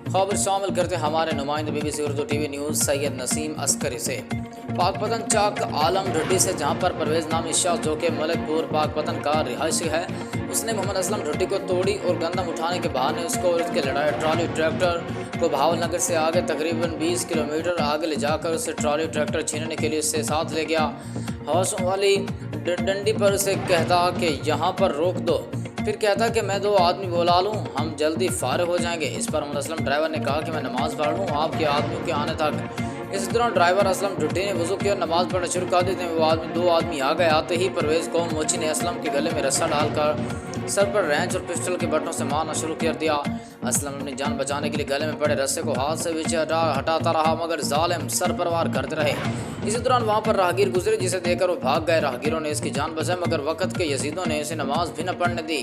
खबर शामिल करते हमारे नुमाइंदे BBC Urdu TV news Syed Naseem Askari से। पाकपतन चाक आलम ढुड्डी से, जहां पर परवेज़ नामी शख्स जो कि मलिकपुर पाकपतन का रिहायशी है, उसने मोहम्मद असलम ढुड्डी को तोड़ी और गंदम उठाने के बहाने उसको उठ के लड़ाया। ट्रॉली ट्रैक्टर को भावलनगर से आगे तकरीबन 20 किलोमीटर आगे ले जाकर उसे ट्रॉली ट्रैक्टर छीनने के लिए उससे साथ ले गया। हौसों वाली डंडी पर उसे कहता कि यहाँ पर रोक दो, फिर कहता कि मैं 2 आदमी बुला लूँ, हम जल्दी फारिग हो जाएंगे। इस पर मोहम्मद असलम ड्राइवर ने कहा कि मैं नमाज़ पढ़ लूँ आपके आदमियों के आने तक। इस दौरान ड्राइवर असलम ढुड्डी ने वज़ू किया और नमाज़ पढ़ना शुरू कर दी थी। वो 2 आदमी आ गए। आते ही परवेज़ को मोची ने असलम के गले में रस्सा डालकर सर पर रेंच और पिस्टल के बटनों से मारना शुरू कर दिया। असलम अपनी जान बचाने के लिए गले में पड़े रस्से को हाथ से पीछे हटाता रहा, मगर जालिम सर पर वार करते रहे। इसी दौरान वहाँ पर राहगीर गुजरे, जिसे देखकर वो भाग गए। राहगीरों ने इसकी जान बचाई, मगर वक़्त के यजीदों ने इसे नमाज भी न पढ़ने दी।